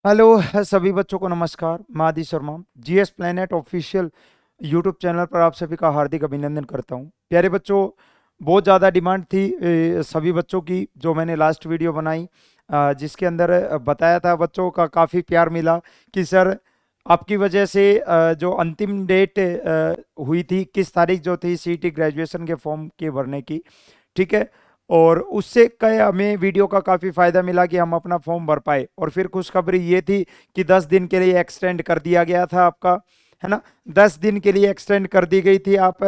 Hello सभी बच्चों को नमस्कार। मैं आदि Sharma GS planet official YouTube channel पर आप सभी का हार्दिक अभिनंदन करता हूं। प्यारे बच्चों, बहुत ज़्यादा डिमांड थी सभी बच्चों की, जो मैंने लास्ट वीडियो बनाई जिसके अंदर बताया था, बच्चों का काफ़ी प्यार मिला कि सर आपकी वजह से जो अंतिम डेट हुई थी, किस तारीख जो थी सीईटी ग्रेजुएशन के फॉर्म के भरने की, ठीक है, और उससे कई हमें वीडियो का काफ़ी फ़ायदा मिला कि हम अपना फॉर्म भर पाए। और फिर खुशखबरी ये थी कि 10 दिन के लिए एक्सटेंड कर दिया गया था आपका, है ना। 10 दिन के लिए एक्सटेंड कर दी गई थी आप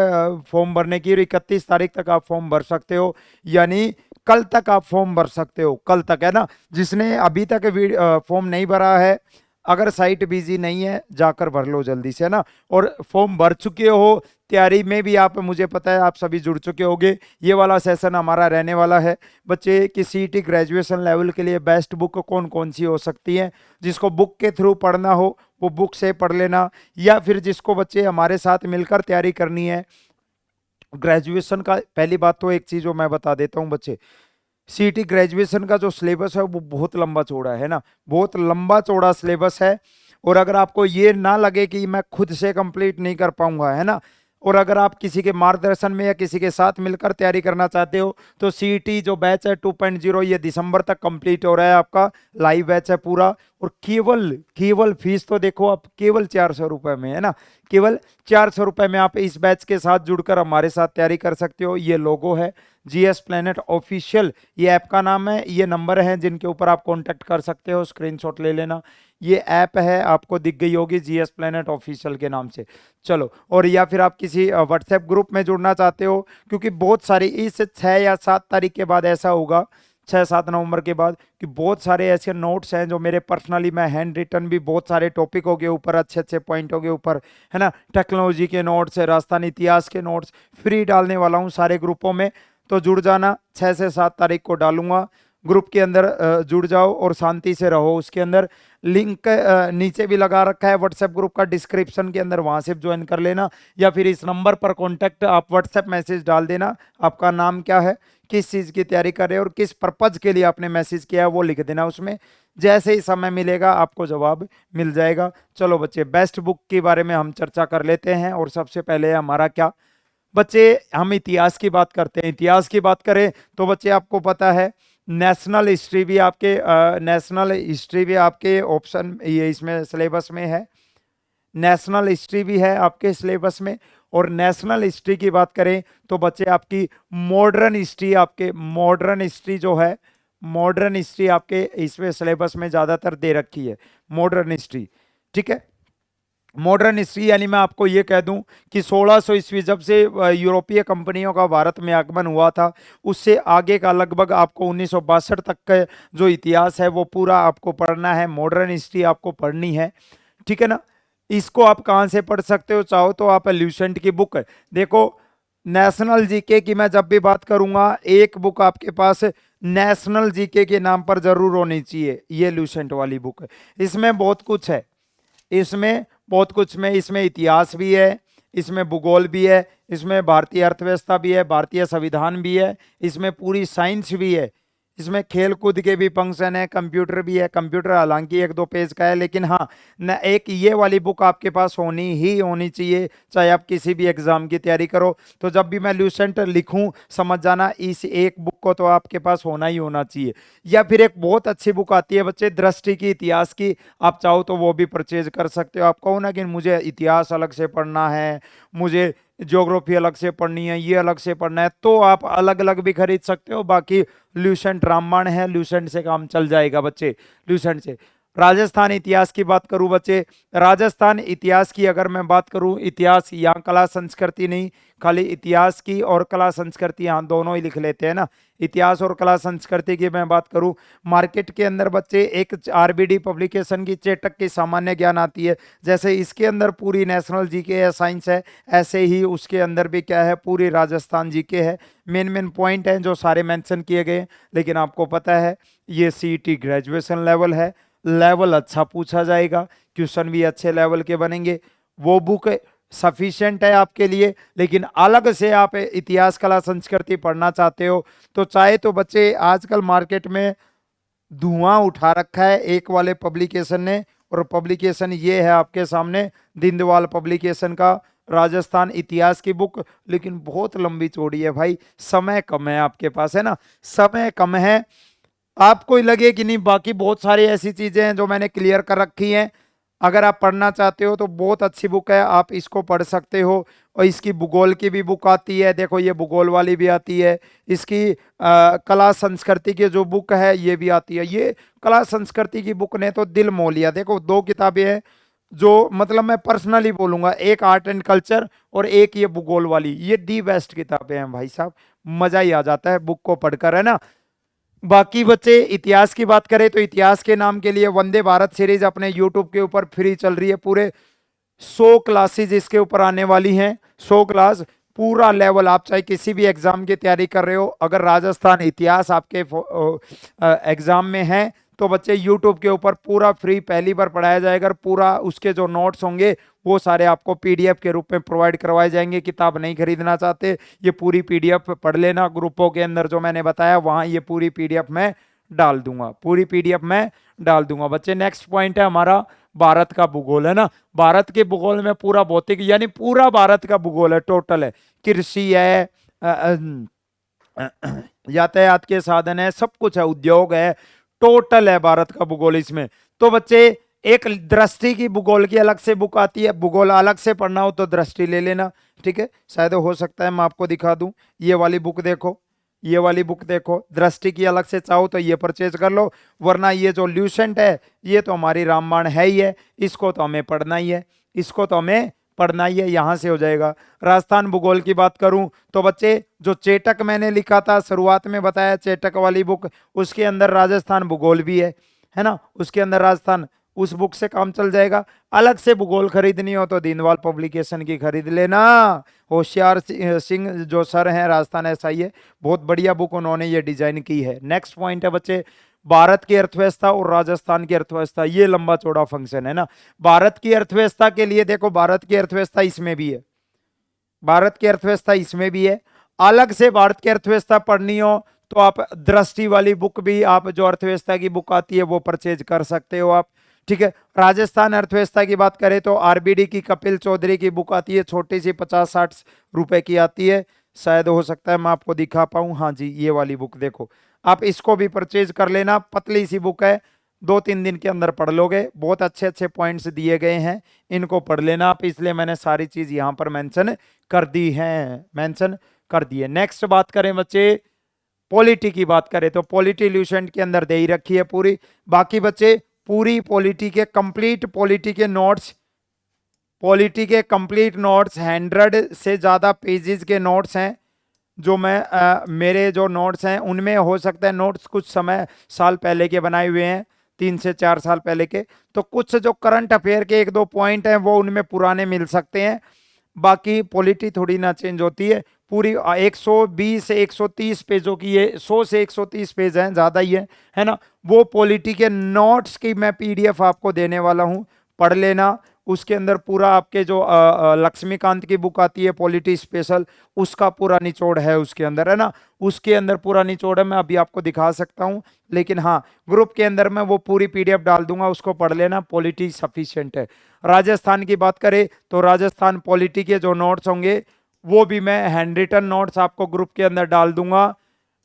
फॉर्म भरने की, और 31 तारीख तक आप फॉर्म भर सकते हो, यानी कल तक आप फॉर्म भर सकते हो, कल तक, है ना। जिसने अभी तक फॉर्म नहीं भरा है, अगर साइट बिजी नहीं है जाकर भर लो जल्दी से, है ना। और फॉर्म भर चुके हो, तैयारी में भी आप, मुझे पता है आप सभी जुड़ चुके होंगे। ये वाला सेशन हमारा रहने वाला है बच्चे कि सीईटी ग्रेजुएशन लेवल के लिए बेस्ट बुक कौन कौन सी हो सकती है। जिसको बुक के थ्रू पढ़ना हो वो बुक से पढ़ लेना, या फिर जिसको बच्चे हमारे साथ मिलकर तैयारी करनी है ग्रेजुएशन का। पहली बात तो एक चीज जो मैं बता देता हूँ बच्चे, सीईटी ग्रेजुएशन का जो सिलेबस है वो बहुत लंबा चौड़ा है ना, बहुत लंबा चौड़ा सिलेबस है। और अगर आपको ये ना लगे कि मैं खुद से कंप्लीट नहीं कर पाऊंगा, है ना, और अगर आप किसी के मार्गदर्शन में या किसी के साथ मिलकर तैयारी करना चाहते हो, तो सीईटी जो बैच है 2.0 ये दिसंबर तक कंप्लीट हो रहा है आपका, लाइव बैच है पूरा। और केवल केवल फीस तो देखो आप, केवल 400 रुपए में, है ना, केवल 400 रुपए में आप इस बैच के साथ जुड़कर हमारे साथ तैयारी कर सकते हो। ये लोगो है जीएस प्लेनेट ऑफिशियल, ये ऐप का नाम है, ये नंबर है जिनके ऊपर आप कांटेक्ट कर सकते हो, स्क्रीनशॉट ले लेना। ये ऐप है, आपको दिख गई होगी जीएस प्लेनेट ऑफिशियल के नाम से। चलो, और या फिर आप किसी व्हाट्सएप ग्रुप में जुड़ना चाहते हो, क्योंकि बहुत सारी इस 6 या 7 तारीख के बाद ऐसा होगा, 6-7 नवंबर के बाद, कि बहुत सारे ऐसे नोट्स हैं जो मेरे पर्सनली मैं हैंड रिटन भी बहुत सारे टॉपिकों के ऊपर, अच्छे अच्छे पॉइंटों के ऊपर, है ना, टेक्नोलॉजी के नोट्स है, राजस्थान इतिहास के नोट्स फ्री डालने वाला हूँ सारे ग्रुपों में। तो जुड़ जाना, 6 से 7 तारीख को डालूंगा ग्रुप के अंदर, जुड़ जाओ और शांति से रहो उसके अंदर। लिंक नीचे भी लगा रखा है व्हाट्सएप ग्रुप का डिस्क्रिप्शन के अंदर, वहां से ज्वाइन कर लेना, या फिर इस नंबर पर कांटेक्ट आप व्हाट्सएप मैसेज डाल देना, आपका नाम क्या है, किस चीज़ की तैयारी कर रहे हो और किस पर्पज के लिए आपने मैसेज किया है वो लिख देना उसमें। जैसे ही समय मिलेगा आपको जवाब मिल जाएगा। चलो बच्चे, बेस्ट बुक के बारे में हम चर्चा कर लेते हैं। और सबसे पहले हमारा क्या बच्चे, हम इतिहास की बात करते हैं। इतिहास की बात करें तो बच्चे आपको पता है नेशनल हिस्ट्री भी आपके ऑप्शन, ये इसमें सिलेबस में है, नेशनल हिस्ट्री भी है आपके सिलेबस में। और नेशनल हिस्ट्री की बात करें तो बच्चे आपकी मॉडर्न हिस्ट्री, आपके मॉडर्न हिस्ट्री जो है, मॉडर्न हिस्ट्री आपके इसमें सिलेबस में ज़्यादातर दे रखी है, मॉडर्न हिस्ट्री, ठीक है। मॉडर्न हिस्ट्री यानी मैं आपको ये कह दूं कि 1600 ईस्वी जब से यूरोपीय कंपनियों का भारत में आगमन हुआ था, उससे आगे का लगभग आपको 1962 तक का जो इतिहास है वो पूरा आपको पढ़ना है, मॉडर्न हिस्ट्री आपको पढ़नी है, ठीक है ना। इसको आप कहाँ से पढ़ सकते हो, चाहो तो आप ल्यूसेंट की बुक, देखो नेशनल जीके की मैं जब भी बात करूंगा, एक बुक आपके पास नेशनल जीके के नाम पर जरूर होनी चाहिए, ये ल्यूसेंट वाली बुक है। इसमें बहुत कुछ है, इसमें बहुत कुछ में, इसमें इतिहास भी है, इसमें भूगोल भी है, इसमें भारतीय अर्थव्यवस्था भी है, भारतीय संविधान भी है, इसमें पूरी साइंस भी है, इसमें खेल कूद के भी फंक्शन है, कंप्यूटर भी है। कंप्यूटर हालांकि 1-2 पेज का है, लेकिन हाँ न, एक ये वाली बुक आपके पास होनी ही होनी चाहिए, चाहे आप किसी भी एग्जाम की तैयारी करो। तो जब भी मैं ल्यूसेंट लिखूं, समझ जाना इस एक बुक को तो आपके पास होना ही होना चाहिए। या फिर एक बहुत अच्छी बुक आती है बच्चे, दृष्टि की, इतिहास की, आप चाहो तो वो भी परचेज कर सकते हो। आप कहो ना कि मुझे इतिहास अलग से पढ़ना है, मुझे ज्योग्राफी अलग से पढ़नी है, ये अलग से पढ़ना है, तो आप अलग अलग भी खरीद सकते हो। बाकी ल्यूसेंट रामबाण है, ल्यूसेंट से काम चल जाएगा बच्चे, ल्यूसेंट से। राजस्थान इतिहास की बात करूं बच्चे, राजस्थान इतिहास की अगर मैं बात करूं, इतिहास यहाँ कला संस्कृति नहीं, खाली इतिहास की और कला संस्कृति यहाँ दोनों ही लिख लेते हैं ना। इतिहास और कला संस्कृति की मैं बात करूं, मार्केट के अंदर बच्चे एक आरबीडी पब्लिकेशन की चेटक की सामान्य ज्ञान आती है, जैसे इसके अंदर पूरी नेशनल जीके है, साइंस है, ऐसे ही उसके अंदर भी क्या है, पूरी राजस्थान जीके है। मेन मेन पॉइंट हैं जो सारे मेंशन किए गए। लेकिन आपको पता है ये सीईटी ग्रेजुएशन लेवल है, लेवल अच्छा पूछा जाएगा, क्वेश्चन भी अच्छे लेवल के बनेंगे। वो बुक सफिशिएंट है आपके लिए। लेकिन अलग से आप इतिहास कला संस्कृति पढ़ना चाहते हो तो चाहे तो बच्चे आजकल मार्केट में धुआं उठा रखा है एक वाले पब्लिकेशन ने, और पब्लिकेशन ये है आपके सामने, दीनदयाल पब्लिकेशन का राजस्थान इतिहास की बुक। लेकिन बहुत लंबी चौड़ी है भाई, समय कम है आपके पास, है ना, समय कम है। आपको ही लगे कि नहीं, बाकी बहुत सारी ऐसी चीजें हैं जो मैंने क्लियर कर रखी हैं। अगर आप पढ़ना चाहते हो तो बहुत अच्छी बुक है, आप इसको पढ़ सकते हो। और इसकी भूगोल की भी बुक आती है, देखो ये भूगोल वाली भी आती है। इसकी कला संस्कृति की जो बुक है ये भी आती है। ये कला संस्कृति की बुक ने तो दिल मोह लिया। देखो दो किताबें हैं जो मतलब मैं पर्सनली बोलूंगा, एक आर्ट एंड कल्चर और एक ये भूगोल वाली, ये दी बेस्ट किताबें हैं भाई साहब। मजा ही आ जाता है बुक को पढ़कर, है ना। बाकी बच्चे इतिहास की बात करें तो इतिहास के नाम के लिए वंदे भारत सीरीज अपने यूट्यूब के ऊपर फ्री चल रही है। पूरे 100 क्लासेज इसके ऊपर आने वाली हैं, 100 क्लास, पूरा लेवल। आप चाहे किसी भी एग्जाम की तैयारी कर रहे हो, अगर राजस्थान इतिहास आपके एग्जाम में है तो बच्चे यूट्यूब के ऊपर पूरा फ्री पहली बार पढ़ाया जाएगा। और पूरा उसके जो नोट्स होंगे वो सारे आपको पीडीएफ के रूप में प्रोवाइड करवाए जाएंगे। किताब नहीं खरीदना चाहते, ये पूरी पीडीएफ पढ़ लेना, ग्रुपों के अंदर जो मैंने बताया वहां ये पूरी पीडीएफ में डाल दूंगा, पूरी पीडीएफ में डाल दूंगा। बच्चे नेक्स्ट पॉइंट है हमारा भारत का भूगोल, है ना। भारत के भूगोल में पूरा भौतिक यानी पूरा भारत का भूगोल है, टोटल है। कृषि है, यातायात के साधन है, सब कुछ है, उद्योग है, टोटल है भारत का भूगोल इसमें। तो बच्चे एक दृष्टि की भूगोल की अलग से बुक आती है, भूगोल अलग से पढ़ना हो तो दृष्टि ले लेना, ठीक है। शायद हो सकता है मैं आपको दिखा दूं, ये वाली बुक देखो, ये वाली बुक देखो, दृष्टि की अलग से चाहो तो ये परचेज कर लो। वरना ये जो ल्यूसेंट है ये तो हमारी रामबाण है ही है, इसको तो हमें पढ़ना ही है, इसको तो हमें पढ़ना ही है, यहां से हो जाएगा। राजस्थान भूगोल की बात करूं तो बच्चे जो चेटक मैंने लिखा था शुरुआत में बताया, चेटक वाली बुक, उसके अंदर राजस्थान भूगोल भी है ना, उसके अंदर राजस्थान, उस बुक से काम चल जाएगा। अलग से भूगोल खरीदनी हो तो दीनदयाल पब्लिकेशन की खरीद लेना। होशियार सिंह जो सर हैं राजस्थान एसआई है, बहुत बढ़िया बुक उन्होंने ये डिजाइन की है। नेक्स्ट पॉइंट है बच्चे भारत की अर्थव्यवस्था और राजस्थान की अर्थव्यवस्था, ये लंबा चौड़ा फंक्शन है ना। भारत की अर्थव्यवस्था के लिए देखो, भारत की अर्थव्यवस्था इसमें भी है, भारत की अर्थव्यवस्था इसमें भी है। अलग से भारत की अर्थव्यवस्था पढ़नी हो तो आप दृष्टि वाली बुक भी, आप जो अर्थव्यवस्था की बुक आती है वो परचेज कर सकते हो आप, ठीक है। राजस्थान अर्थव्यवस्था की बात करें तो आरबीडी की कपिल चौधरी की बुक आती है, छोटी सी 50-60 रुपए की आती है। शायद हो सकता है मैं आपको दिखा पाऊं, हाँ जी ये वाली बुक देखो, आप इसको भी परचेज कर लेना। पतली सी बुक है, 2-3 दिन के अंदर पढ़ लोगे, बहुत अच्छे अच्छे पॉइंट्स दिए गए हैं, इनको पढ़ लेना आप। इसलिए मैंने सारी चीज यहां पर मेंशन कर दी है, मेंशन कर दी है। नेक्स्ट बात करें बच्चे, पॉलिटी की बात करें तो पॉलिटी ल्यूसेंट के अंदर दे ही रखी है पूरी। बाकी बच्चे पूरी पॉलिटी के कंप्लीट पॉलिटी के नोट्स, पॉलिटी के कंप्लीट नोट्स 100 से ज्यादा पेजेस के नोट्स हैं जो मैं मेरे जो नोट्स हैं उनमें हो सकता है नोट्स कुछ समय साल पहले के बनाए हुए हैं, 3 से 4 साल पहले के, तो कुछ जो करंट अफेयर के 1-2 पॉइंट हैं वो उनमें पुराने मिल सकते हैं। बाकी पॉलिटी थोड़ी ना चेंज होती है पूरी। 120 से 130 पेजों की, ये 100 से 130 पेज हैं, ज्यादा ही है ना। वो पॉलिटी के नोट्स की मैं पीडीएफ आपको देने वाला हूं, पढ़ लेना। उसके अंदर पूरा आपके जो लक्ष्मीकांत की बुक आती है पॉलिटी स्पेशल, उसका पूरा निचोड़ है उसके अंदर, है ना, उसके अंदर पूरा निचोड़ है। मैं अभी आपको दिखा सकता हूं, लेकिन हाँ ग्रुप के अंदर मैं वो पूरी पीडीएफ डाल दूंगा, उसको पढ़ लेना, पॉलिटी सफिशिएंट है। राजस्थान की बात करें तो राजस्थान पॉलिटी के जो नोट्स होंगे वो भी मैं हैंड रिटन नोट्स आपको ग्रुप के अंदर डाल दूंगा,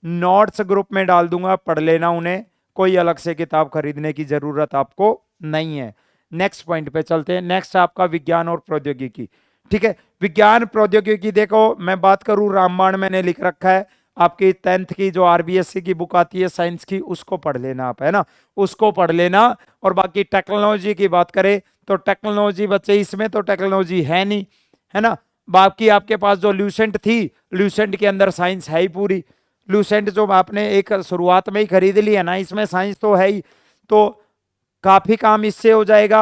नोट्स ग्रुप में डाल दूंगा, पढ़ लेना उन्हें, कोई अलग से किताब खरीदने की जरूरत आपको नहीं है। नेक्स्ट पॉइंट पे चलते हैं। नेक्स्ट आपका विज्ञान और प्रौद्योगिकी, ठीक है। विज्ञान प्रौद्योगिकी देखो, मैं बात करूं रामबाण मैंने लिख रखा है, आपकी 10th की जो आरबीएससी की बुक आती है साइंस की, उसको पढ़ लेना आप, है ना, उसको पढ़ लेना। और बाकी टेक्नोलॉजी की बात करें तो टेक्नोलॉजी बच्चे इसमें तो टेक्नोलॉजी है नहीं, है ना। बाकी आपके पास जो ल्यूसेंट थी, ल्यूसेंट के अंदर साइंस है ही पूरी। ल्यूसेंट जो आपने एक शुरुआत में ही खरीद ली है ना, इसमें साइंस तो है ही, तो काफी काम इससे हो जाएगा,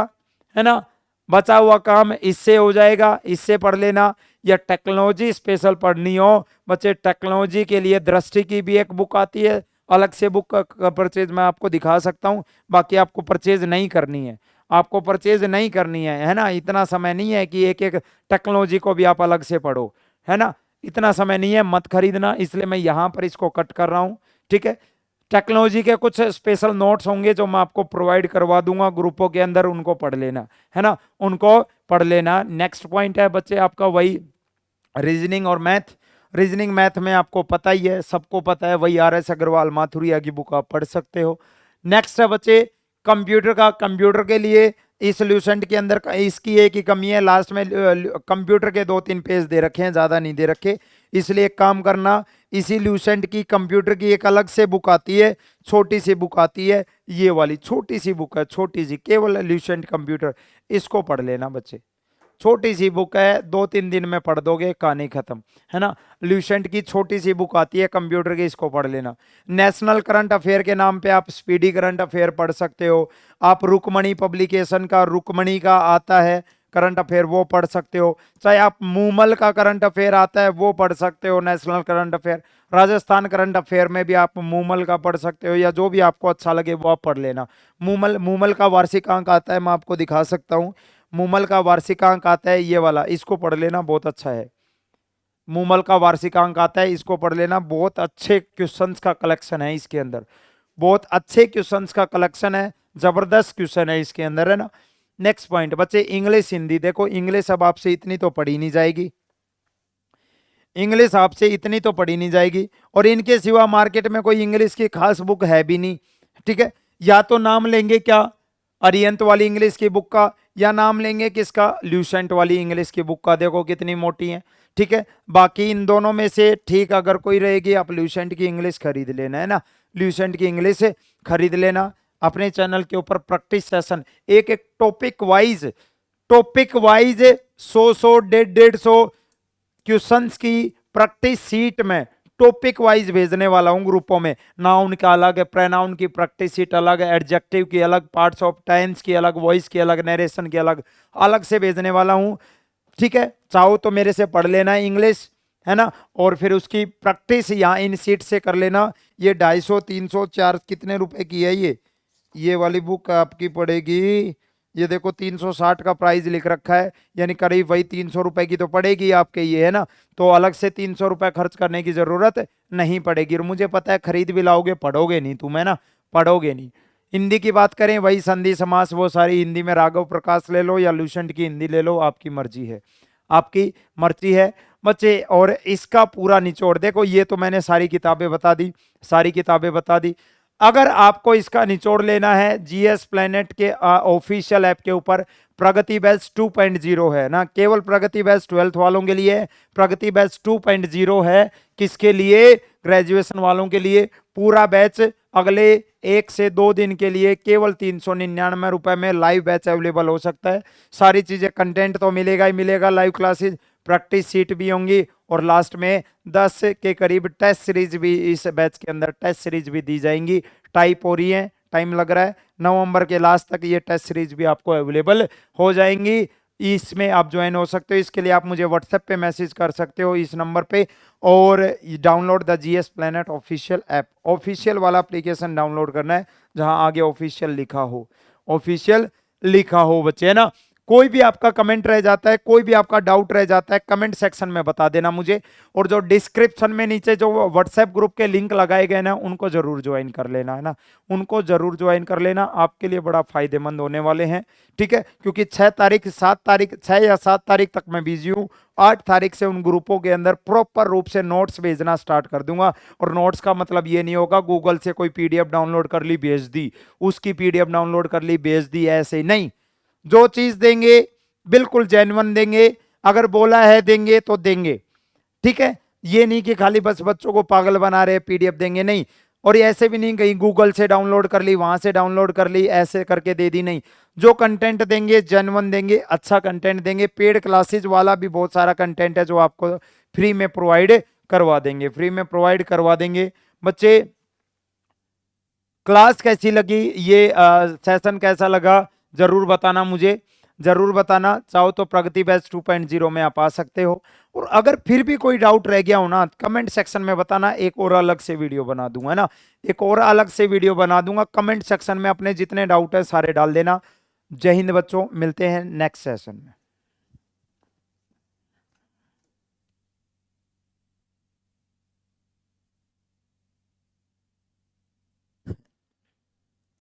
है ना, बचा हुआ काम इससे हो जाएगा, इससे पढ़ लेना। या टेक्नोलॉजी स्पेशल पढ़नी हो बच्चे, टेक्नोलॉजी के लिए दृष्टि की भी एक बुक आती है, अलग से बुक का परचेज मैं आपको दिखा सकता हूं। बाकी आपको परचेज नहीं करनी है, आपको परचेज नहीं करनी है ना, इतना समय नहीं है कि एक एक टेक्नोलॉजी को भी आप अलग से पढ़ो, है ना, इतना समय नहीं है, मत खरीदना, इसलिए मैं यहां पर इसको कट कर रहा हूं, ठीक है। टेक्नोलॉजी के कुछ स्पेशल नोट्स होंगे जो मैं आपको प्रोवाइड करवा दूंगा ग्रुपों के अंदर, उनको पढ़ लेना, है ना, उनको पढ़ लेना। नेक्स्ट पॉइंट है बच्चे आपका वही रीजनिंग और मैथ। रीजनिंग मैथ में आपको पता ही है, सबको पता है, वही RS अग्रवाल माथुरिया की बुक आप पढ़ सकते हो। नेक्स्ट है बच्चे कंप्यूटर का। कंप्यूटर के लिए इस ल्यूसेंट के अंदर इसकी एक ही कमी है, लास्ट में कंप्यूटर के 2-3 पेज दे रखे हैं, ज्यादा नहीं दे रखे, इसलिए एक काम करना, इसी ल्यूसेंट की कंप्यूटर की एक अलग से बुक आती है, छोटी सी बुक आती है, ये वाली छोटी सी बुक है, छोटी सी, केवल ल्यूसेंट कंप्यूटर, इसको पढ़ लेना बच्चे। छोटी सी बुक है, 2-3 दिन में पढ़ दोगे, कहानी खत्म, है ना। ल्यूसेंट की छोटी सी बुक आती है कंप्यूटर की, इसको पढ़ लेना। नेशनल करंट अफेयर के नाम पे आप स्पीडी करंट अफेयर पढ़ सकते हो। आप रुकमणी पब्लिकेशन का, रुकमणी का आता है करंट अफेयर, वो पढ़ सकते हो। चाहे आप मूमल का करंट अफेयर आता है वो पढ़ सकते हो, national current affair. Rajasthan current affair में भी आप मूमल का पढ़ सकते हो, या जो भी आपको अच्छा लगे वो आप पढ़ लेना। मूमल मूमल का वार्षिकांक आता है, मैं आपको दिखा सकता हूँ। मूमल का वार्षिकांक आता है ये वाला, इसको पढ़ लेना, बहुत अच्छा है। मूमल का वार्षिकांक आता है, इसको पढ़ लेना, बहुत अच्छे क्वेश्चंस का कलेक्शन है इसके अंदर, बहुत अच्छे क्वेश्चंस का कलेक्शन है, जबरदस्त क्वेश्चन है इसके अंदर, है ना। नेक्स्ट पॉइंट बच्चे इंग्लिश हिंदी। देखो इंग्लिश अब आपसे इतनी तो पढ़ी नहीं जाएगी, इंग्लिश आपसे इतनी तो पढ़ी नहीं जाएगी, और इनके सिवा मार्केट में कोई इंग्लिश की खास बुक है भी नहीं, ठीक है। या तो नाम लेंगे क्या, अरियंत वाली इंग्लिश की बुक का, या नाम लेंगे किसका, ल्यूसेंट वाली इंग्लिश की बुक का, देखो कितनी मोटी है, ठीक है। बाकी इन दोनों में से ठीक अगर कोई रहेगी, आप ल्यूसेंट की इंग्लिश खरीद लेना, है ना, ल्यूसेंट की इंग्लिश खरीद लेना। अपने चैनल के ऊपर प्रैक्टिस सेशन एक एक टॉपिक वाइज 100 150 क्वेश्चंस की प्रैक्टिस सीट में टॉपिक वाइज भेजने वाला हूं ग्रुपों में। नाउन का अलग है, प्रोनाउन की प्रैक्टिस सीट अलग है, एडजेक्टिव की अलग, पार्ट्स ऑफ टेंस की अलग, वॉइस की अलग, नरेशन की अलग, अलग से भेजने वाला हूं, ठीक है। चाहो तो मेरे से पढ़ लेना इंग्लिश, है ना, और फिर उसकी प्रैक्टिस यहाँ इन सीट से कर लेना। ये 250 300 4 कितने रुपए की है ये वाली बुक आपकी पड़ेगी, ये देखो 360 का प्राइस लिख रखा है, यानी करीब वही 300 रुपए की तो पड़ेगी आपके, ये है ना। तो अलग से 300 रुपए खर्च करने की जरूरत नहीं पड़ेगी, और मुझे पता है खरीद भी लाओगे, पढ़ोगे नहीं तुम, है ना, पढ़ोगे नहीं। हिंदी की बात करें, वही संधि समास वो सारी हिंदी में, राघव प्रकाश ले लो या लूसेंट की हिंदी ले लो, आपकी मर्जी है, आपकी मर्जी है बच्चे। और इसका पूरा निचोड़ देखो, ये तो मैंने सारी किताबें बता दी, सारी किताबें बता दी। अगर आपको इसका निचोड़ लेना है, जीएस प्लेनेट के ऑफिशियल ऐप के ऊपर प्रगति बैच 2.0 है ना, केवल प्रगति बैच 12th वालों के लिए, प्रगति बैच 2.0 है किसके लिए, ग्रेजुएशन वालों के लिए। पूरा बैच अगले 1 से 2 दिन के लिए केवल 399 रुपए में लाइव बैच अवेलेबल हो सकता है। सारी चीजें, कंटेंट तो मिलेगा ही मिलेगा, लाइव क्लासेस, प्रैक्टिस सीट भी होंगी, और लास्ट में 10 के करीब टेस्ट सीरीज भी इस बैच के अंदर टेस्ट सीरीज भी दी जाएंगी। टाइप हो रही है, टाइम लग रहा है, नवंबर के लास्ट तक ये टेस्ट सीरीज भी आपको अवेलेबल हो जाएंगी। इसमें आप ज्वाइन हो सकते हो, इसके लिए आप मुझे व्हाट्सएप पे मैसेज कर सकते हो इस नंबर पे, और download the GS planet official app, official वाला एप्लीकेशन डाउनलोड करना है, जहां आगे ऑफिशियल लिखा हो, ऑफिशियल लिखा हो बच्चे, है ना। कोई भी आपका कमेंट रह जाता है, कोई भी आपका डाउट रह जाता है, कमेंट सेक्शन में बता देना मुझे, और जो डिस्क्रिप्शन में नीचे जो व्हाट्सएप ग्रुप के लिंक लगाए गए ना, उनको जरूर ज्वाइन कर लेना, है ना, उनको जरूर ज्वाइन कर लेना, आपके लिए बड़ा फायदेमंद होने वाले हैं, ठीक है। क्योंकि 6 या 7 तारीख तक मैं बिजी हूँ, 8 तारीख से उन ग्रुपों के अंदर प्रॉपर रूप से नोट्स भेजना स्टार्ट कर दूंगा। और नोट्स का मतलब ये नहीं होगा गूगल से कोई पीडीएफ डाउनलोड कर ली भेज दी, उसकी पीडीएफ डाउनलोड कर ली भेज दी, ऐसे नहीं। जो चीज देंगे बिल्कुल जेन्युइन देंगे, अगर बोला है देंगे तो देंगे, ठीक है। ये नहीं कि खाली बस बच्चों को पागल बना रहे पीडीएफ देंगे, नहीं। और ऐसे भी नहीं कहीं गूगल से डाउनलोड कर ली, वहां से डाउनलोड कर ली, ऐसे करके दे दी, नहीं। जो कंटेंट देंगे जेन्युइन देंगे, अच्छा कंटेंट देंगे। पेड क्लासेज वाला भी बहुत सारा कंटेंट है जो आपको फ्री में प्रोवाइड करवा देंगे, फ्री में प्रोवाइड करवा देंगे बच्चे। क्लास कैसी लगी, ये सेशन कैसा लगा, जरूर बताना मुझे, जरूर बताना। चाहो तो प्रगति बैच 2.0 में आप आ सकते हो, और अगर फिर भी कोई डाउट रह गया हो ना, कमेंट सेक्शन में बताना, एक और अलग से वीडियो बना दूंगा ना, एक और अलग से वीडियो बना दूंगा। कमेंट सेक्शन में अपने जितने डाउट है सारे डाल देना। जय हिंद बच्चों, मिलते हैं नेक्स्ट सेशन में।